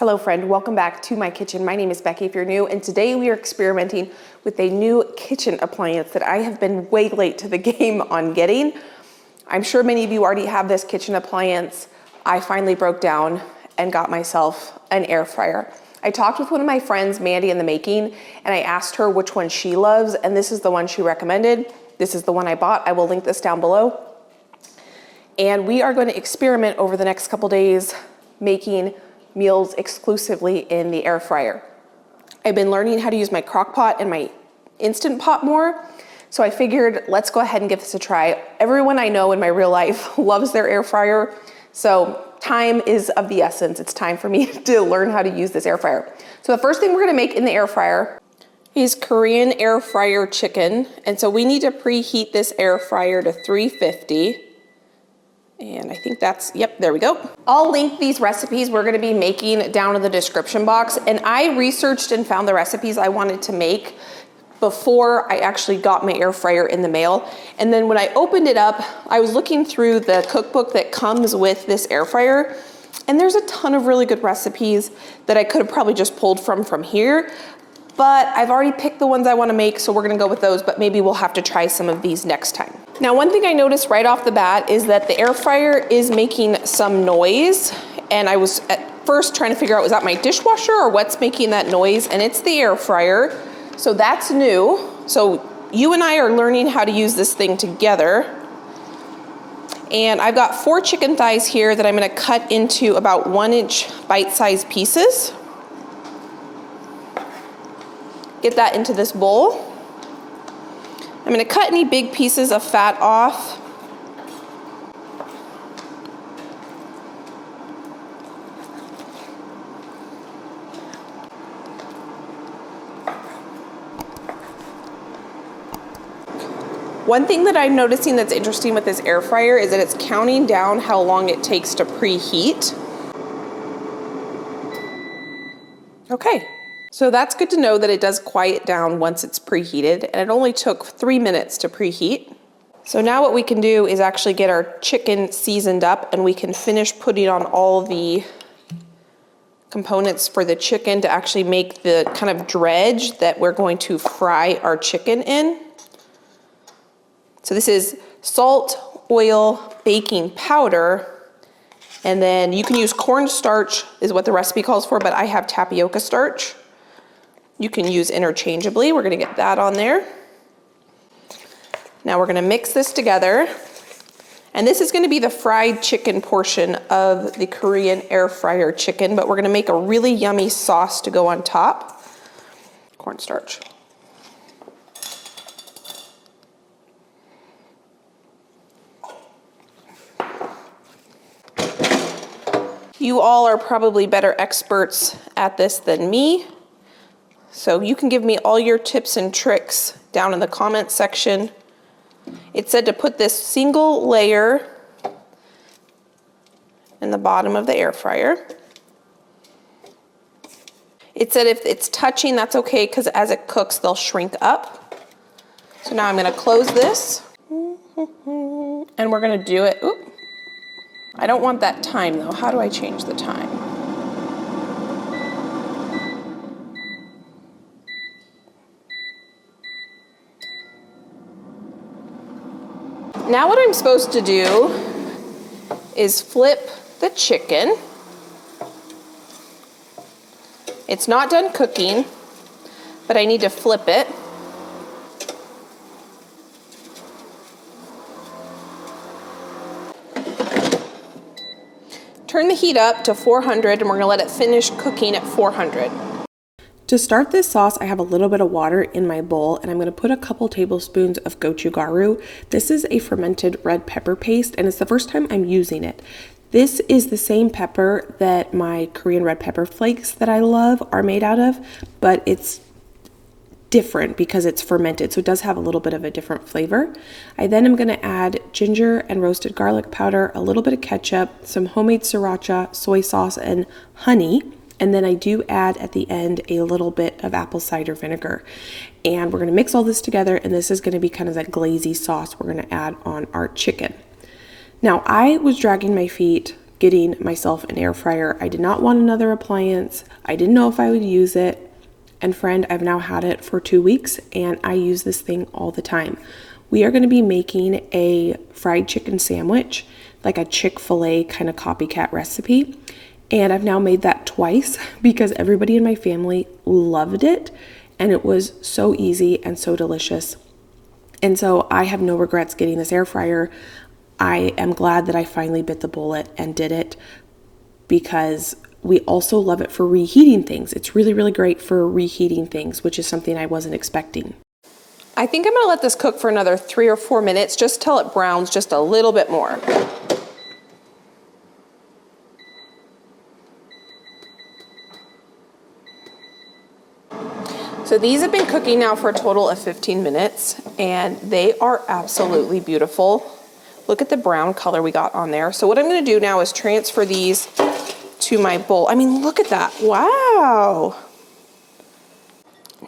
Hello friend, welcome back to my kitchen. My name is Becky if you're new, and today we are experimenting with a new kitchen appliance that I have been way late to the game on getting. I'm sure many of you already have this kitchen appliance. I finally broke down and got myself an air fryer. I talked with one of my friends, Mandy in the Making, and I asked her which one she loves, and this is the one she recommended. This is the one I bought. I will link this down below. And we are going to experiment over the next couple days making meals exclusively in the air fryer. I've been learning how to use my crock pot and my Instant Pot more, so I figured let's go ahead and give this a try. Everyone I know in my real life loves their air fryer, so time is of the essence. It's time for me to learn how to use this air fryer. So the first thing we're gonna make in the air fryer is Korean air fryer chicken, and so we need to preheat this air fryer to 350. And I think that's, yep, there we go. I'll link these recipes we're gonna be making down in the description box. And I researched and found the recipes I wanted to make before I actually got my air fryer in the mail. And then when I opened it up, I was looking through the cookbook that comes with this air fryer, and there's a ton of really good recipes that I could have probably just pulled from here. But I've already picked the ones I wanna make, so we're gonna go with those, but maybe we'll have to try some of these next time. Now, one thing I noticed right off the bat is that the air fryer is making some noise, and I was at first trying to figure out, was that my dishwasher or what's making that noise? And it's the air fryer, so that's new. So you and I are learning how to use this thing together. And I've got 4 chicken thighs here that I'm gonna cut into about 1-inch bite-sized pieces. Get that into this bowl. I'm gonna cut any big pieces of fat off. One thing that I'm noticing that's interesting with this air fryer is that it's counting down how long it takes to preheat. Okay. So that's good to know that it does quiet down once it's preheated, and it only took 3 minutes to preheat. So now what we can do is actually get our chicken seasoned up, and we can finish putting on all the components for the chicken to actually make the kind of dredge that we're going to fry our chicken in. So this is salt, oil, baking powder, and then you can use cornstarch is what the recipe calls for, but I have tapioca starch. You can use interchangeably. We're gonna get that on there. Now we're gonna mix this together. And this is gonna be the fried chicken portion of the Korean air fryer chicken, but we're gonna make a really yummy sauce to go on top. Cornstarch. You all are probably better experts at this than me. So you can give me all your tips and tricks down in the comments section. It said to put this single layer in the bottom of the air fryer. It said if it's touching, that's okay, because as it cooks, they'll shrink up. So now I'm gonna close this. And we're gonna do it, oop. I don't want that time though. How do I change the time? Now what I'm supposed to do is flip the chicken. It's not done cooking, but I need to flip it. Turn the heat up to 400, and we're gonna let it finish cooking at 400. To start this sauce, I have a little bit of water in my bowl, and I'm going to put a couple tablespoons of gochugaru. This is a fermented red pepper paste, and it's the first time I'm using it. This is the same pepper that my Korean red pepper flakes that I love are made out of, but it's different because it's fermented, so it does have a little bit of a different flavor. I then am going to add ginger and roasted garlic powder, a little bit of ketchup, some homemade sriracha, soy sauce, and honey. And then I do add at the end a little bit of apple cider vinegar. And we're gonna mix all this together, and this is gonna be kind of that glazy sauce we're gonna add on our chicken. Now, I was dragging my feet getting myself an air fryer. I did not want another appliance. I didn't know if I would use it. And friend, I've now had it for 2 weeks and I use this thing all the time. We are going to be making a fried chicken sandwich, like a Chick-fil-A kind of copycat recipe. And I've now made that twice because everybody in my family loved it. And it was so easy and so delicious. And so I have no regrets getting this air fryer. I am glad that I finally bit the bullet and did it, because we also love it for reheating things. It's really, really great for reheating things, which is something I wasn't expecting. I think I'm gonna let this cook for another 3 or 4 minutes, just till it browns just a little bit more. So these have been cooking now for a total of 15 minutes, and they are absolutely beautiful. Look at the brown color we got on there. So what I'm gonna do now is transfer these to my bowl. I mean, look at that, wow.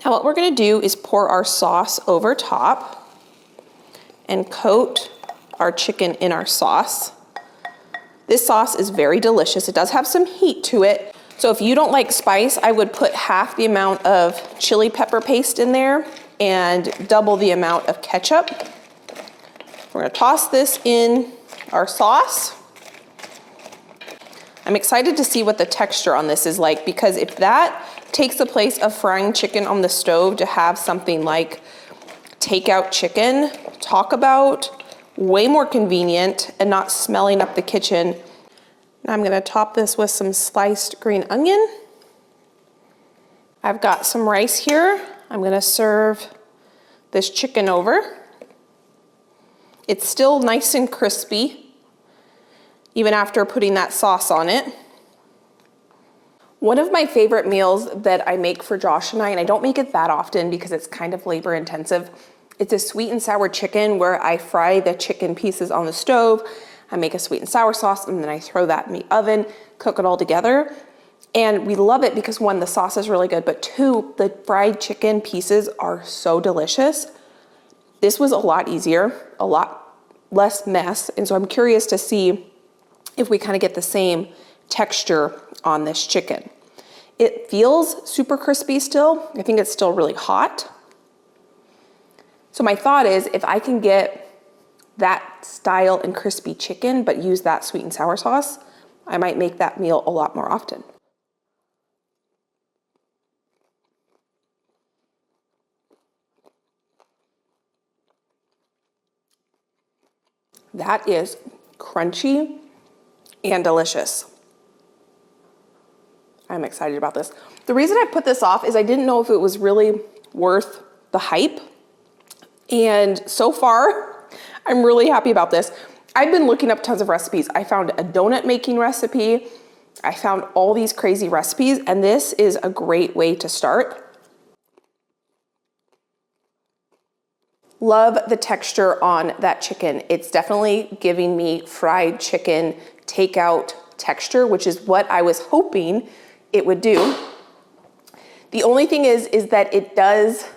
Now what we're gonna do is pour our sauce over top and coat our chicken in our sauce. This sauce is very delicious. It does have some heat to it. So if you don't like spice, I would put half the amount of chili pepper paste in there and double the amount of ketchup. We're gonna toss this in our sauce. I'm excited to see what the texture on this is like, because if that takes the place of frying chicken on the stove to have something like takeout chicken, talk about way more convenient and not smelling up the kitchen. Now I'm gonna top this with some sliced green onion. I've got some rice here. I'm gonna serve this chicken over. It's still nice and crispy, even after putting that sauce on it. One of my favorite meals that I make for Josh and I don't make it that often because it's kind of labor intensive, it's a sweet and sour chicken where I fry the chicken pieces on the stove, I make a sweet and sour sauce, and then I throw that in the oven, cook it all together. And we love it because 1, the sauce is really good, but 2, the fried chicken pieces are so delicious. This was a lot easier, a lot less mess, and so I'm curious to see if we kind of get the same texture on this chicken. It feels super crispy still. I think it's still really hot. So my thought is, if I can get that style and crispy chicken, but use that sweet and sour sauce, I might make that meal a lot more often. That is crunchy and delicious. I'm excited about this. The reason I put this off is I didn't know if it was really worth the hype. And so far, I'm really happy about this. I've been looking up tons of recipes. I found a donut making recipe. I found all these crazy recipes, and this is a great way to start. Love the texture on that chicken. It's definitely giving me fried chicken takeout texture, which is what I was hoping it would do. The only thing is that it does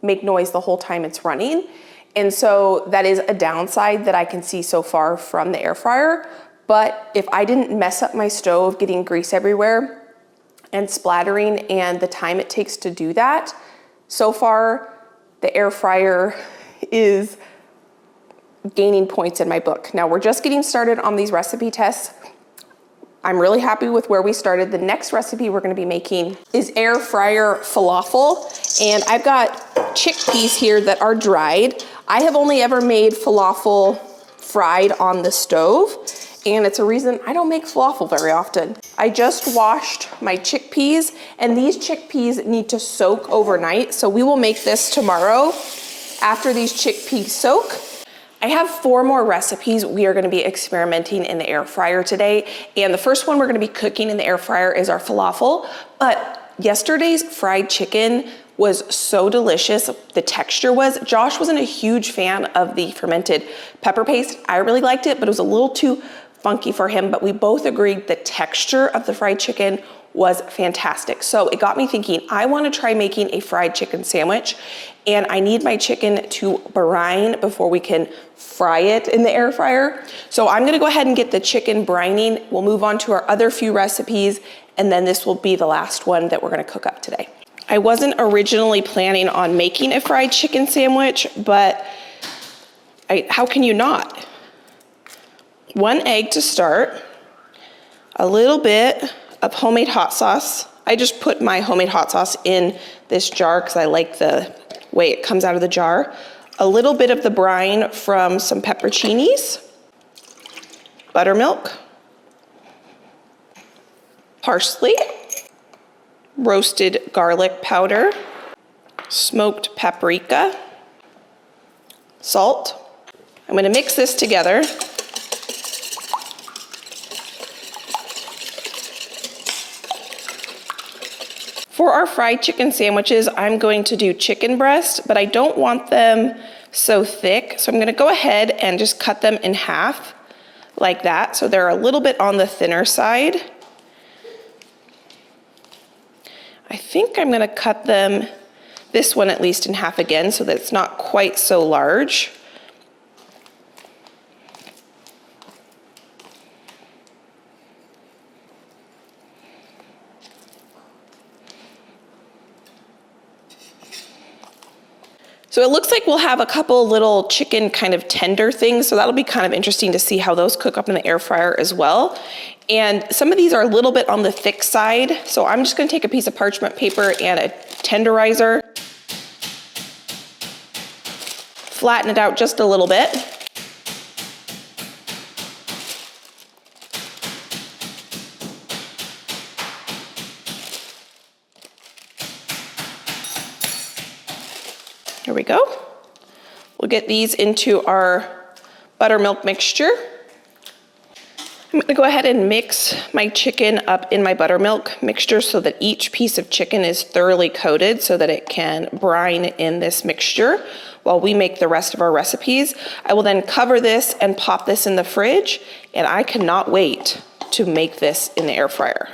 make noise the whole time it's running. And so that is a downside that I can see so far from the air fryer. But if I didn't mess up my stove getting grease everywhere and splattering and the time it takes to do that, so far the air fryer is gaining points in my book. Now we're just getting started on these recipe tests. I'm really happy with where we started. The next recipe we're gonna be making is air fryer falafel. And I've got chickpeas here that are dried. I have only ever made falafel fried on the stove, and it's a reason I don't make falafel very often. I just washed my chickpeas, and these chickpeas need to soak overnight, so we will make this tomorrow after these chickpeas soak. I have 4 more recipes we are gonna be experimenting in the air fryer today, and the first one we're gonna be cooking in the air fryer is our falafel, but yesterday's fried chicken was so delicious. The texture was, Josh wasn't a huge fan of the fermented pepper paste. I really liked it, but it was a little too funky for him, but we both agreed the texture of the fried chicken was fantastic. So it got me thinking, I wanna try making a fried chicken sandwich, and I need my chicken to brine before we can fry it in the air fryer. So I'm gonna go ahead and get the chicken brining. We'll move on to our other few recipes, and then this will be the last one that we're gonna cook up today. I wasn't originally planning on making a fried chicken sandwich, but how can you not? 1 egg to start, a little bit of homemade hot sauce. I just put my homemade hot sauce in this jar because I like the way it comes out of the jar. A little bit of the brine from some pepperoncinis, buttermilk, parsley, roasted garlic powder, smoked paprika, salt. I'm gonna mix this together. For our fried chicken sandwiches, I'm going to do chicken breast, but I don't want them so thick. So I'm gonna go ahead and just cut them in half like that. So they're a little bit on the thinner side. I think I'm gonna cut them, this one at least, in half again so that it's not quite so large. So it looks like we'll have a couple little chicken kind of tender things, so that'll be kind of interesting to see how those cook up in the air fryer as well. And some of these are a little bit on the thick side, so I'm just gonna take a piece of parchment paper and a tenderizer, flatten it out just a little bit. Here we go. We'll get these into our buttermilk mixture. I'm gonna go ahead and mix my chicken up in my buttermilk mixture so that each piece of chicken is thoroughly coated so that it can brine in this mixture while we make the rest of our recipes. I will then cover this and pop this in the fridge, and I cannot wait to make this in the air fryer.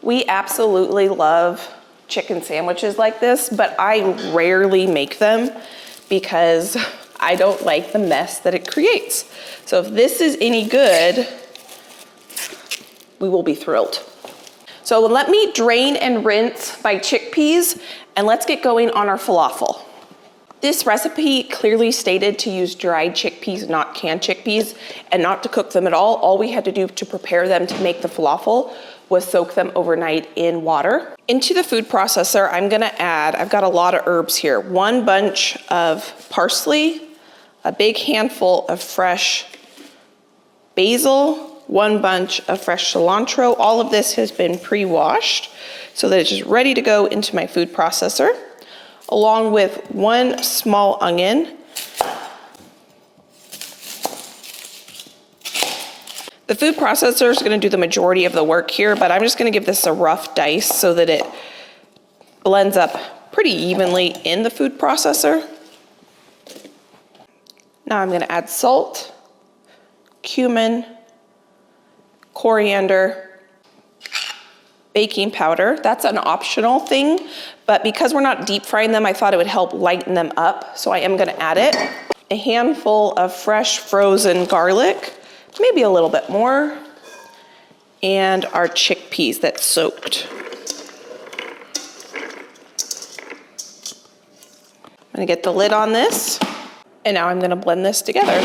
We absolutely love chicken sandwiches like this, but I rarely make them because I don't like the mess that it creates. So if this is any good, we will be thrilled. So let me drain and rinse my chickpeas, and let's get going on our falafel. This recipe clearly stated to use dried chickpeas, not canned chickpeas, and not to cook them at all. All we had to do to prepare them to make the falafel was soak them overnight in water. Into the food processor, I'm gonna add, I've got a lot of herbs here, 1 bunch of parsley, a big handful of fresh basil, 1 bunch of fresh cilantro. All of this has been pre-washed so that it's just ready to go into my food processor, along with 1 small onion. The food processor is gonna do the majority of the work here, but I'm just gonna give this a rough dice so that it blends up pretty evenly in the food processor. Now I'm gonna add salt, cumin, coriander, baking powder. That's an optional thing, but because we're not deep frying them, I thought it would help lighten them up, so I am gonna add it. A handful of fresh frozen garlic, maybe a little bit more, and our chickpeas that's soaked. I'm gonna get the lid on this, and now I'm gonna blend this together.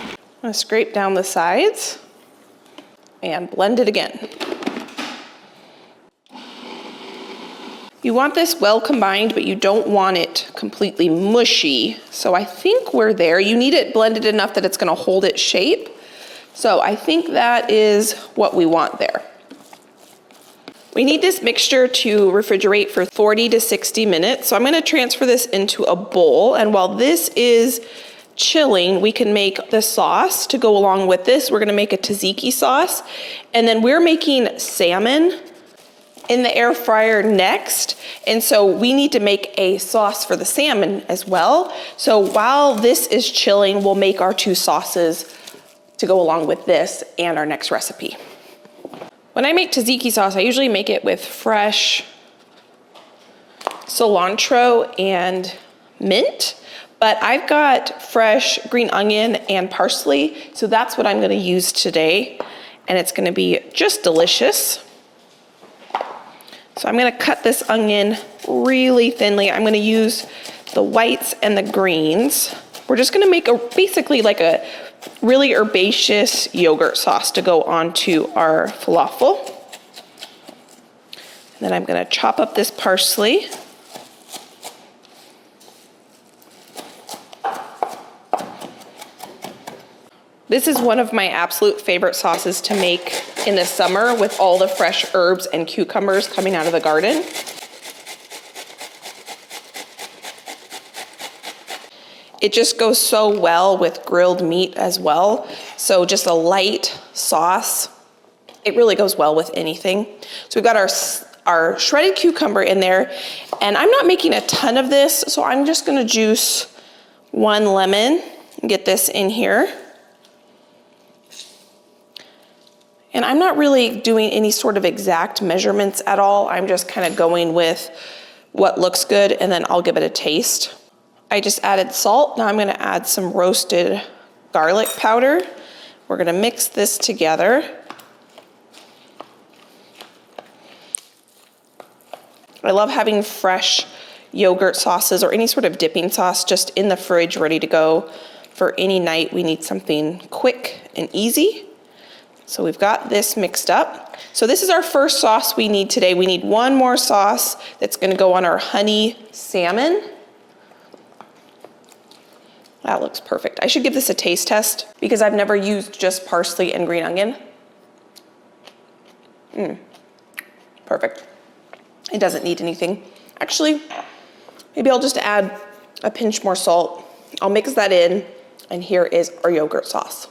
I'm gonna scrape down the sides and blend it again. You want this well combined, but you don't want it completely mushy. So I think we're there. You need it blended enough that it's gonna hold its shape. So I think that is what we want there. We need this mixture to refrigerate for 40 to 60 minutes. So I'm gonna transfer this into a bowl, and while this is chilling, we can make the sauce to go along with this. We're gonna make a tzatziki sauce, and then we're making salmon in the air fryer next. And so we need to make a sauce for the salmon as well. So while this is chilling, we'll make our 2 sauces to go along with this and our next recipe. When I make tzatziki sauce, I usually make it with fresh cilantro and mint, but I've got fresh green onion and parsley, so that's what I'm gonna use today, and it's gonna be just delicious. So I'm gonna cut this onion really thinly. I'm gonna use the whites and the greens. We're just gonna make basically like a really herbaceous yogurt sauce to go onto our falafel. And then I'm gonna chop up this parsley. This is one of my absolute favorite sauces to make in the summer with all the fresh herbs and cucumbers coming out of the garden. It just goes so well with grilled meat as well. So just a light sauce, it really goes well with anything. So we've got our shredded cucumber in there, and I'm not making a ton of this, so I'm just gonna juice 1 lemon and get this in here. And I'm not really doing any sort of exact measurements at all. I'm just kind of going with what looks good, and then I'll give it a taste. I just added salt. Now I'm gonna add some roasted garlic powder. We're gonna mix this together. I love having fresh yogurt sauces or any sort of dipping sauce just in the fridge ready to go for any night we need something quick and easy. So we've got this mixed up. So this is our first sauce we need today. We need one more sauce that's gonna go on our honey salmon. That looks perfect. I should give this a taste test because I've never used just parsley and green onion. Perfect. It doesn't need anything. Actually, maybe I'll just add a pinch more salt. I'll mix that in, and here is our yogurt sauce.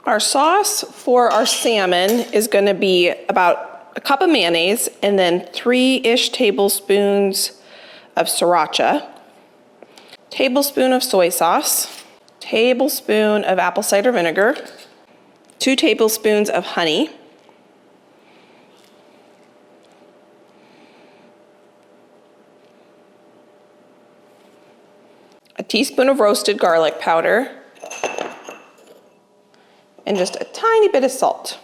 Our sauce for our salmon is gonna be about a cup of mayonnaise and then 3-ish tablespoons of sriracha, tablespoon of soy sauce, tablespoon of apple cider vinegar, 2 tablespoons of honey, a teaspoon of roasted garlic powder, and just a tiny bit of salt.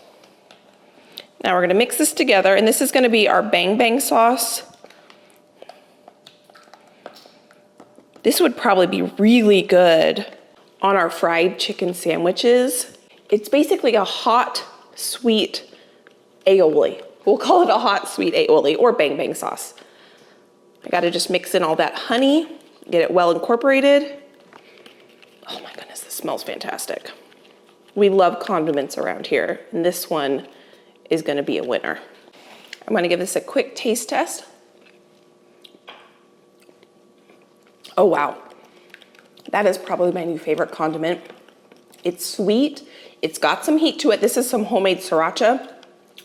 Now we're gonna mix this together, and this is gonna be our bang bang sauce. This would probably be really good on our fried chicken sandwiches. It's basically a hot, sweet aioli. We'll call it a hot, sweet aioli or bang bang sauce. I gotta just mix in all that honey, get it well incorporated. Oh my goodness, this smells fantastic. We love condiments around here, and this one is gonna be a winner. I'm gonna give this a quick taste test. Oh wow, that is probably my new favorite condiment. It's sweet, it's got some heat to it. This is some homemade sriracha,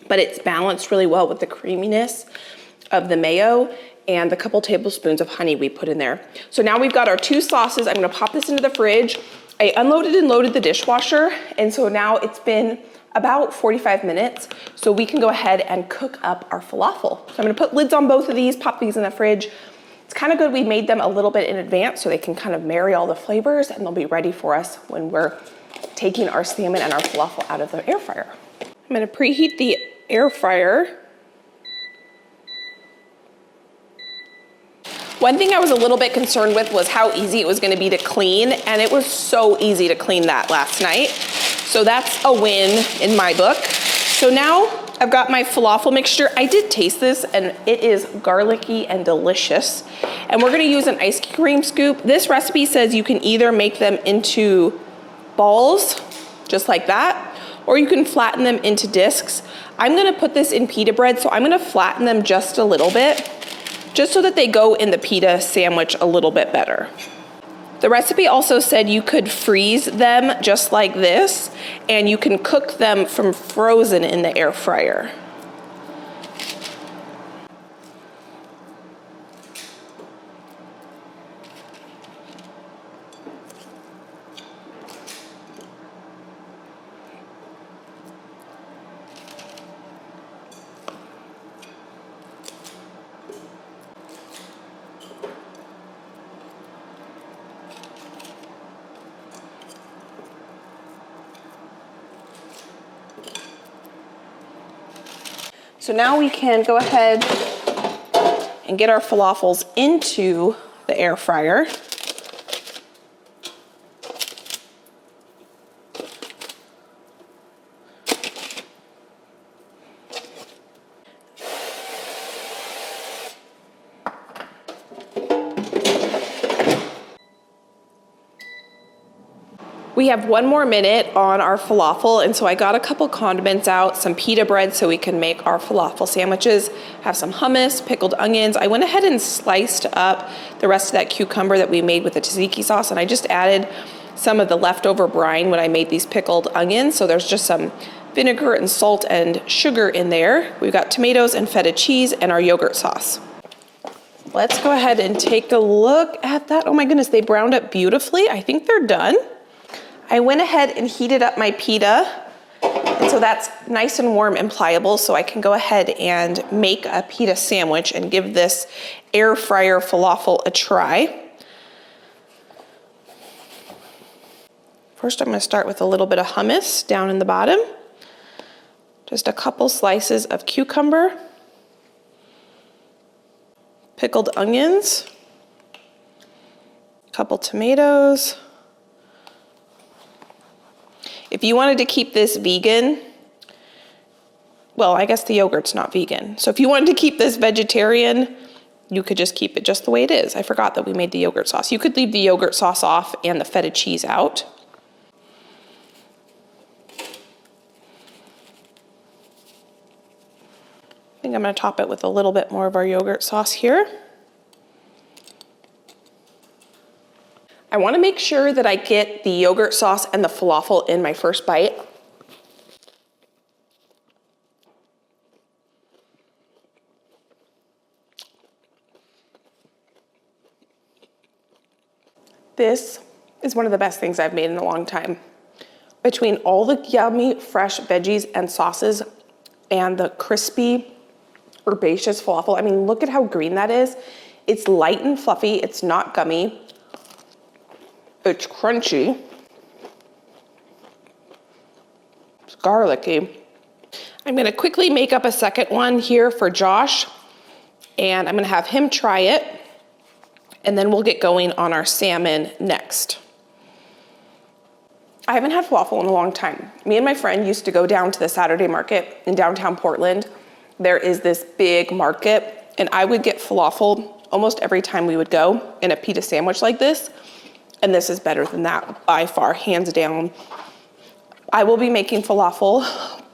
but it's balanced really well with the creaminess of the mayo and the couple tablespoons of honey we put in there. So now we've got our 2 sauces. I'm gonna pop this into the fridge. I unloaded and loaded the dishwasher, and so now it's been about 45 minutes, so we can go ahead and cook up our falafel. So I'm gonna put lids on both of these, pop these in the fridge. It's kind of good we made them a little bit in advance so they can kind of marry all the flavors, and they'll be ready for us when we're taking our salmon and our falafel out of the air fryer. I'm gonna preheat the air fryer. One thing I was a little bit concerned with was how easy it was gonna be to clean, and it was so easy to clean that last night. So that's a win in my book. So now I've got my falafel mixture. I did taste this, and it is garlicky and delicious. And we're gonna use an ice cream scoop. This recipe says you can either make them into balls, just like that, or you can flatten them into discs. I'm gonna put this in pita bread, so I'm gonna flatten them just a little bit, just so that they go in the pita sandwich a little bit better. The recipe also said you could freeze them just like this, and you can cook them from frozen in the air fryer. So now we can go ahead and get our falafels into the air fryer. We have 1 more minute on our falafel, and so I got a couple condiments out, some pita bread so we can make our falafel sandwiches, have some hummus, pickled onions. I went ahead and sliced up the rest of that cucumber that we made with the tzatziki sauce, and I just added some of the leftover brine when I made these pickled onions. So there's just some vinegar and salt and sugar in there. We've got tomatoes and feta cheese and our yogurt sauce. Let's go ahead and take a look at that. Oh my goodness, they browned up beautifully. I think they're done. I went ahead and heated up my pita, and so that's nice and warm and pliable, so I can go ahead and make a pita sandwich and give this air fryer falafel a try. First, I'm gonna start with a little bit of hummus down in the bottom. Just a couple slices of cucumber, pickled onions, a couple tomatoes. If you wanted to keep this vegan, well, I guess the yogurt's not vegan. So if you wanted to keep this vegetarian, you could just keep it just the way it is. I forgot that we made the yogurt sauce. You could leave the yogurt sauce off and the feta cheese out. I think I'm gonna top it with a little bit more of our yogurt sauce here. I wanna make sure that I get the yogurt sauce and the falafel in my first bite. This is one of the best things I've made in a long time. Between all the yummy, fresh veggies and sauces and the crispy, herbaceous falafel, I mean, look at how green that is. It's light and fluffy, it's not gummy. It's crunchy. It's garlicky. I'm gonna quickly make up a second one here for Josh, and I'm gonna have him try it, and then we'll get going on our salmon next. I haven't had falafel in a long time. Me and my friend used to go down to the Saturday market in downtown Portland. There is this big market, and I would get falafel almost every time we would go in a pita sandwich like this. And this is better than that by far, hands down. I will be making falafel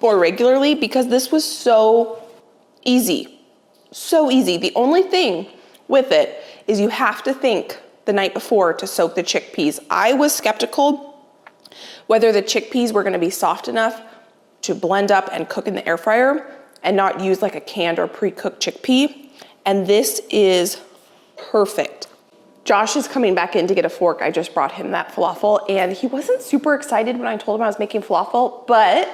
more regularly because this was so easy. So easy. The only thing with it is you have to think the night before to soak the chickpeas. I was skeptical whether the chickpeas were gonna be soft enough to blend up and cook in the air fryer and not use like a canned or pre-cooked chickpea. And this is perfect. Josh is coming back in to get a fork. I just brought him that falafel, and he wasn't super excited when I told him I was making falafel, but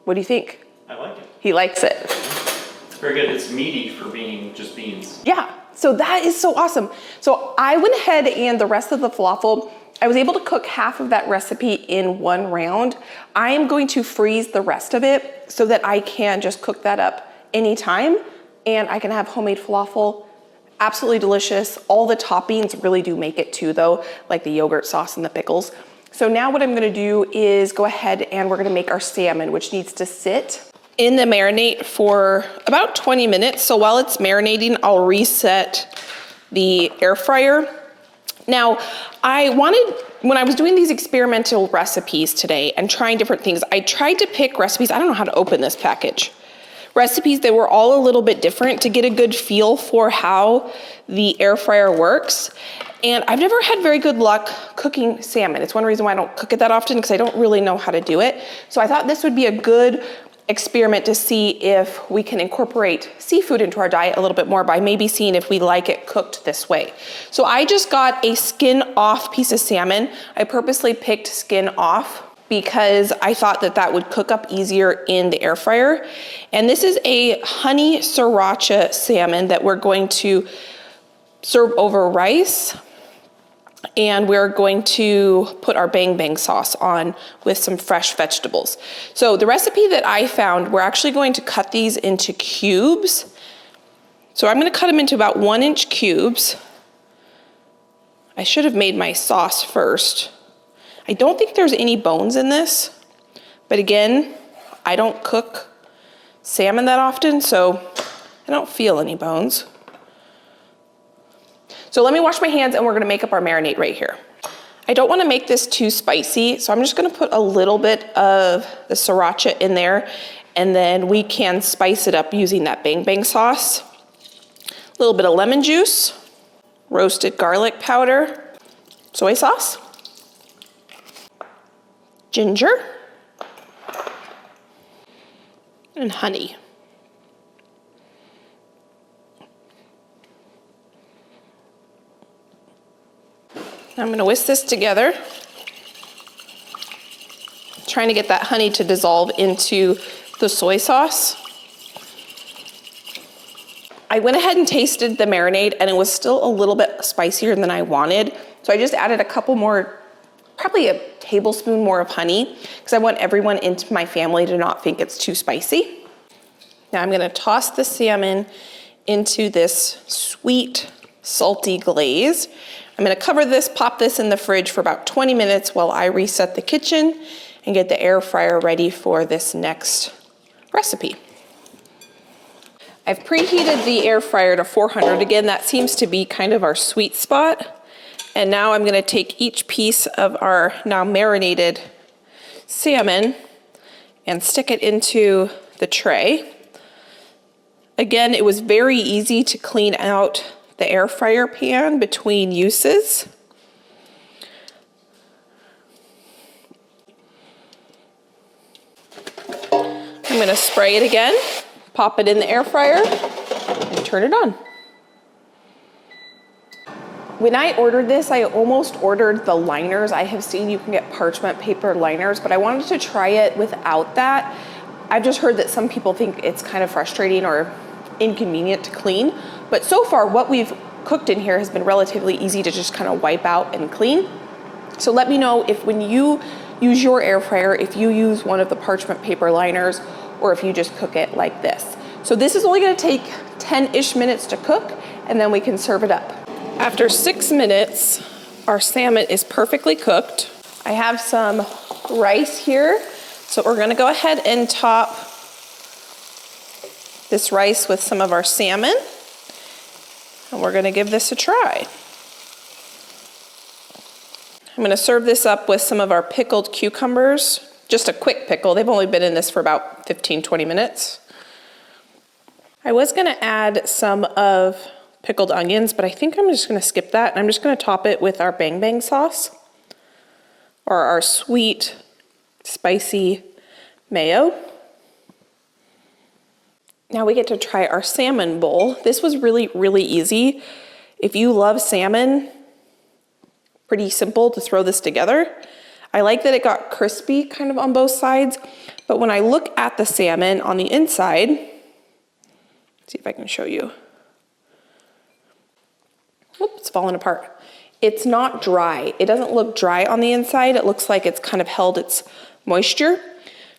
what do you think? I like it. He likes it. It's very good. It's meaty for being just beans. Yeah, so that is so awesome. So I went ahead and the rest of the falafel, I was able to cook half of that recipe in one round. I am going to freeze the rest of it so that I can just cook that up anytime, and I can have homemade falafel. Absolutely delicious. All the toppings really do make it too though, like the yogurt sauce and the pickles. So now what I'm gonna do is go ahead and we're gonna make our salmon, which needs to sit in the marinade for about 20 minutes. So while it's marinating, I'll reset the air fryer. Now, when I was doing these experimental recipes today and trying different things, I tried to pick recipes. I don't know how to open this package. Recipes that were all a little bit different to get a good feel for how the air fryer works. And I've never had very good luck cooking salmon. It's one reason why I don't cook it that often, because I don't really know how to do it. So I thought this would be a good experiment to see if we can incorporate seafood into our diet a little bit more by maybe seeing if we like it cooked this way. So I just got a skin off piece of salmon. I purposely picked skin off because I thought that that would cook up easier in the air fryer. And this is a honey sriracha salmon that we're going to serve over rice. And we're going to put our bang bang sauce on with some fresh vegetables. So the recipe that I found, we're actually going to cut these into cubes. So I'm gonna cut them into about 1-inch cubes. I should have made my sauce first. I don't think there's any bones in this, but again, I don't cook salmon that often, so I don't feel any bones. So let me wash my hands and we're gonna make up our marinade right here. I don't wanna make this too spicy, so I'm just gonna put a little bit of the sriracha in there, and then we can spice it up using that bang bang sauce. A little bit of lemon juice, roasted garlic powder, soy sauce, ginger, and honey. I'm gonna whisk this together, trying to get that honey to dissolve into the soy sauce. I went ahead and tasted the marinade and it was still a little bit spicier than I wanted. So I just added a couple more, probably a tablespoon more of honey, because I want everyone in my family to not think it's too spicy. Now I'm gonna toss the salmon into this sweet, salty glaze. I'm gonna cover this, pop this in the fridge for about 20 minutes while I reset the kitchen and get the air fryer ready for this next recipe. I've preheated the air fryer to 400. Again, that seems to be kind of our sweet spot. And now I'm gonna take each piece of our now marinated salmon and stick it into the tray. Again, it was very easy to clean out the air fryer pan between uses. I'm gonna spray it again, pop it in the air fryer, and turn it on. When I ordered this, I almost ordered the liners. I have seen you can get parchment paper liners, but I wanted to try it without that. I've just heard that some people think it's kind of frustrating or inconvenient to clean, but so far what we've cooked in here has been relatively easy to just kind of wipe out and clean. So let me know if when you use your air fryer, if you use one of the parchment paper liners or if you just cook it like this. So this is only gonna take 10-ish minutes to cook, and then we can serve it up. After 6 minutes, our salmon is perfectly cooked. I have some rice here, so we're gonna go ahead and top this rice with some of our salmon, and we're gonna give this a try. I'm gonna serve this up with some of our pickled cucumbers, just a quick pickle. They've only been in this for about 15-20 minutes. I was gonna add some of pickled onions, but I think I'm just gonna skip that, and I'm just gonna top it with our bang bang sauce, or our sweet, spicy mayo. Now we get to try our salmon bowl. This was really, really easy. If you love salmon, pretty simple to throw this together. I like that it got crispy kind of on both sides, but when I look at the salmon on the inside, let's see if I can show you. Oop, it's falling apart. It's not dry. It doesn't look dry on the inside. It looks like it's kind of held its moisture.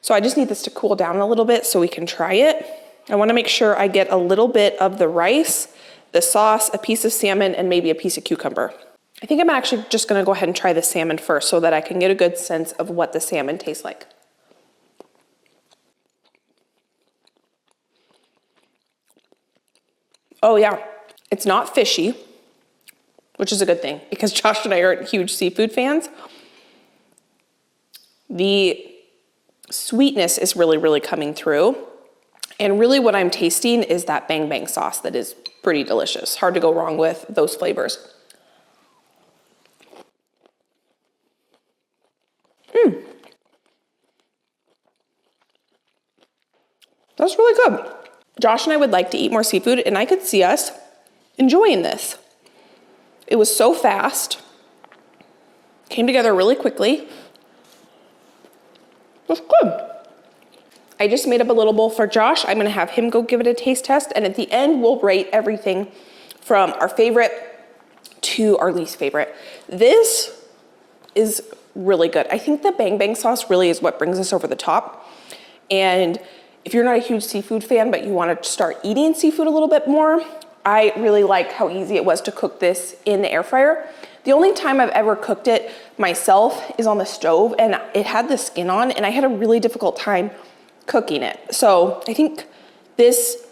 So I just need this to cool down a little bit so we can try it. I wanna make sure I get a little bit of the rice, the sauce, a piece of salmon, and maybe a piece of cucumber. I think I'm actually just gonna go ahead and try the salmon first so that I can get a good sense of what the salmon tastes like. Oh yeah, it's not fishy, which is a good thing because Josh and I aren't huge seafood fans. The sweetness is really, really coming through. And really what I'm tasting is that bang bang sauce that is pretty delicious. Hard to go wrong with those flavors. That's really good. Josh and I would like to eat more seafood, and I could see us enjoying this. It was so fast, came together really quickly. That's good. I just made up a little bowl for Josh. I'm gonna have him go give it a taste test, and at the end, we'll rate everything from our favorite to our least favorite. This is really good. I think the bang bang sauce really is what brings us over the top. And if you're not a huge seafood fan, but you want to start eating seafood a little bit more, I really like how easy it was to cook this in the air fryer. The only time I've ever cooked it myself is on the stove, and it had the skin on, and I had a really difficult time cooking it. So I think this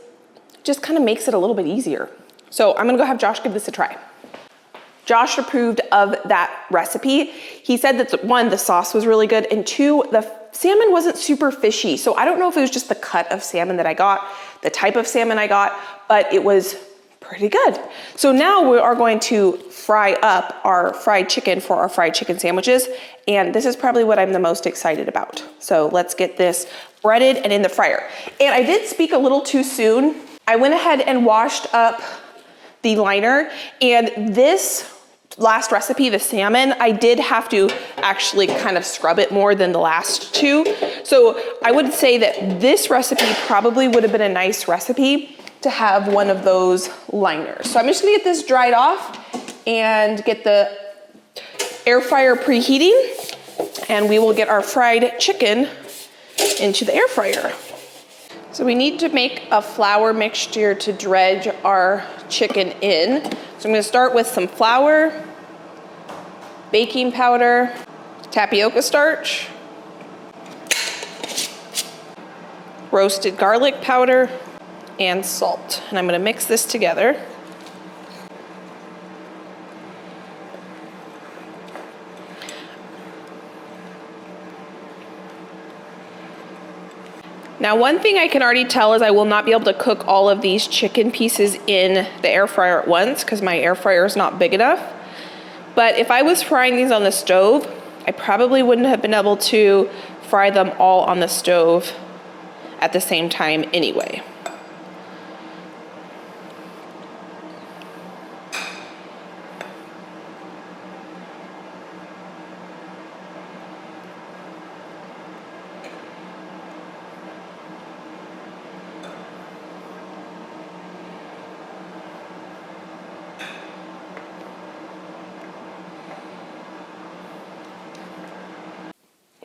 just kind of makes it a little bit easier. So I'm gonna go have Josh give this a try. Josh approved of that recipe. He said that one, the sauce was really good, and two, the salmon wasn't super fishy. So I don't know if it was just the cut of salmon that I got, the type of salmon I got, but it was pretty good. So now we are going to fry up our fried chicken for our fried chicken sandwiches. And this is probably what I'm the most excited about. So let's get this breaded and in the fryer. And I did speak a little too soon. I went ahead and washed up the liner, and this last recipe, the salmon, I did have to actually kind of scrub it more than the last two. So I would say that this recipe probably would have been a nice recipe to have one of those liners. So I'm just gonna get this dried off and get the air fryer preheating, and we will get our fried chicken into the air fryer. So we need to make a flour mixture to dredge our chicken in. So I'm gonna start with some flour, baking powder, tapioca starch, roasted garlic powder, and salt. And I'm gonna mix this together. Now, one thing I can already tell is I will not be able to cook all of these chicken pieces in the air fryer at once because my air fryer is not big enough. But if I was frying these on the stove, I probably wouldn't have been able to fry them all on the stove at the same time anyway.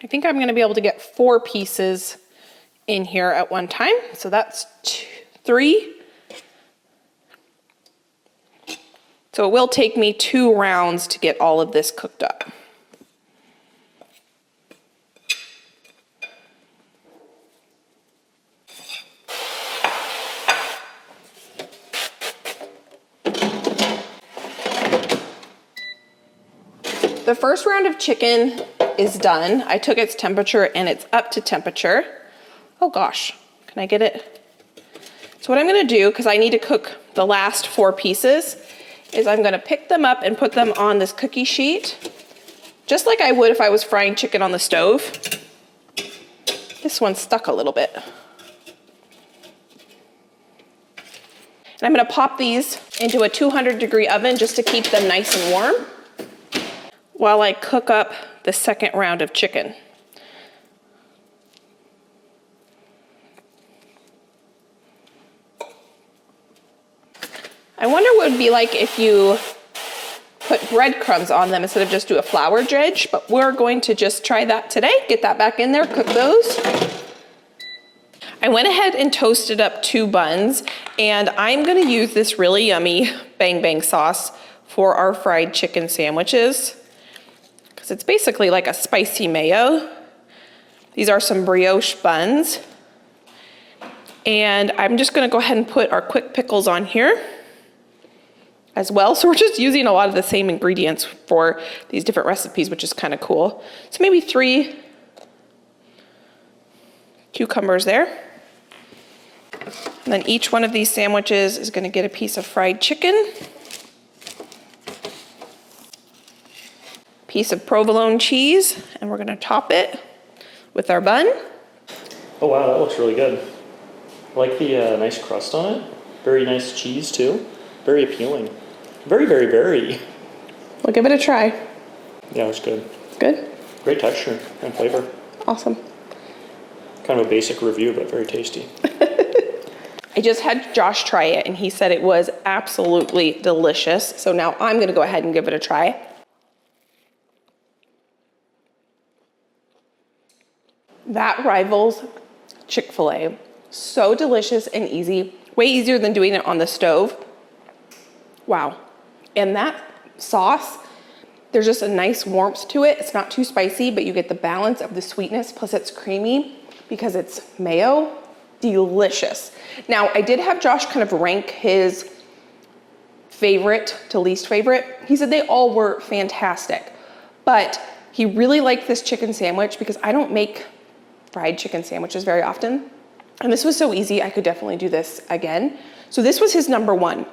I think I'm gonna be able to get 4 pieces in here at one time. So that's 3. So it will take me 2 rounds to get all of this cooked up. The first round of chicken is done. I took its temperature and it's up to temperature. Oh gosh, can I get it? So what I'm gonna do, because I need to cook the last 4 pieces, is I'm gonna pick them up and put them on this cookie sheet, just like I would if I was frying chicken on the stove. This one's stuck a little bit. And I'm gonna pop these into a 200-degree oven just to keep them nice and warm while I cook up the second round of chicken. I wonder what it would be like if you put breadcrumbs on them instead of just do a flour dredge, but we're going to just try that today. Get that back in there, cook those. I went ahead and toasted up 2 buns, and I'm gonna use this really yummy bang bang sauce for our fried chicken sandwiches. It's basically like a spicy mayo. These are some brioche buns. And I'm just gonna go ahead and put our quick pickles on here as well. So we're just using a lot of the same ingredients for these different recipes, which is kind of cool. So maybe 3 cucumbers there. And then each one of these sandwiches is gonna get a piece of fried chicken, piece of provolone cheese, and we're gonna top it with our bun. Oh wow, that looks really good. I like the nice crust on it. Very nice cheese too. Very appealing. Very, very, very. We'll give it a try. Yeah, it's good. Good? Great texture and flavor. Awesome. Kind of a basic review, but very tasty. I I just had Josh try it and he said it was absolutely delicious. So now I'm gonna go ahead and give it a try. That rivals Chick-fil-A. So delicious and easy, way easier than doing it on the stove. Wow. And that sauce, there's just a nice warmth to it. It's not too spicy, but you get the balance of the sweetness, plus it's creamy because it's mayo. Delicious. Now, I did have Josh kind of rank his favorite to least favorite. He said they all were fantastic, but he really liked this chicken sandwich because I don't make fried chicken sandwiches very often. And this was so easy, I could definitely do this again. So this was his number one.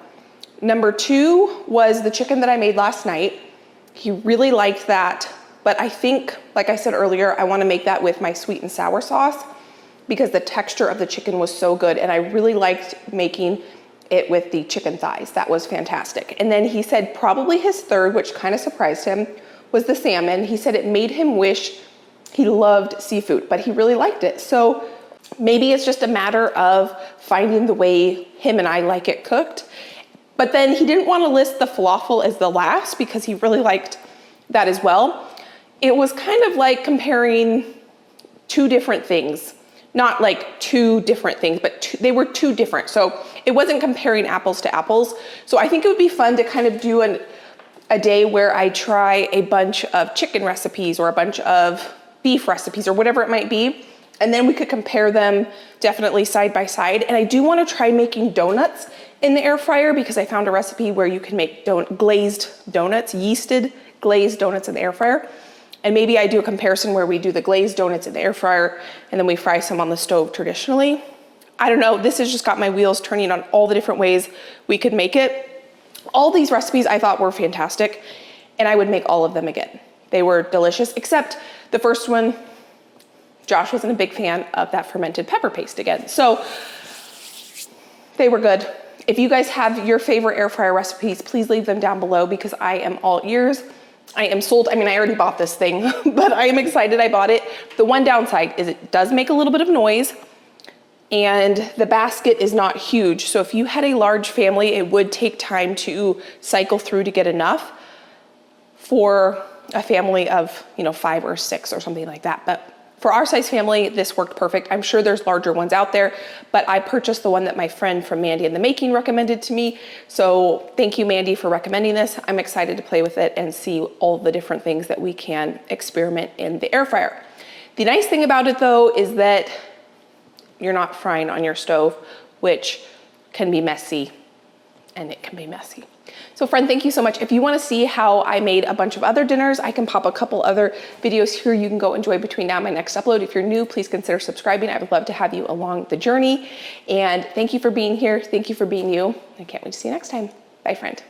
Number two was the chicken that I made last night. He really liked that, but I think, like I said earlier, I wanna make that with my sweet and sour sauce because the texture of the chicken was so good, and I really liked making it with the chicken thighs. That was fantastic. And then he said probably his third, which kind of surprised him, was the salmon. He said it made him wish he loved seafood, but he really liked it. So maybe it's just a matter of finding the way him and I like it cooked. But then he didn't want to list the falafel as the last because he really liked that as well. It was kind of like comparing two different things. Not like two different things, but they were two different. So it wasn't comparing apples to apples. So I think it would be fun to kind of do a day where I try a bunch of chicken recipes or a bunch of beef recipes or whatever it might be. And then we could compare them definitely side by side. And I do want to try making donuts in the air fryer because I found a recipe where you can make glazed donuts, yeasted glazed donuts in the air fryer. And maybe I do a comparison where we do the glazed donuts in the air fryer and then we fry some on the stove traditionally. I don't know, this has just got my wheels turning on all the different ways we could make it. All these recipes I thought were fantastic and I would make all of them again. They were delicious, except the first one, Josh wasn't a big fan of that fermented pepper paste again. So they were good. If you guys have your favorite air fryer recipes, please leave them down below because I am all ears. I am sold. I mean, I already bought this thing, but I am excited I bought it. The one downside is it does make a little bit of noise and the basket is not huge. So if you had a large family, it would take time to cycle through to get enough for a family of, 5 or 6 or something like that. But for our size family, this worked perfect. I'm sure there's larger ones out there, but I purchased the one that my friend from Mandy in the Making recommended to me. So thank you, Mandy, for recommending this. I'm excited to play with it and see all the different things that we can experiment in the air fryer. The nice thing about it though is that you're not frying on your stove, which can be messy, and it can be messy. So friend, thank you so much. If you wanna see how I made a bunch of other dinners, I can pop a couple other videos here you can go enjoy between now and my next upload. If you're new, please consider subscribing. I would love to have you along the journey. And thank you for being here. Thank you for being you. I can't wait to see you next time. Bye, friend.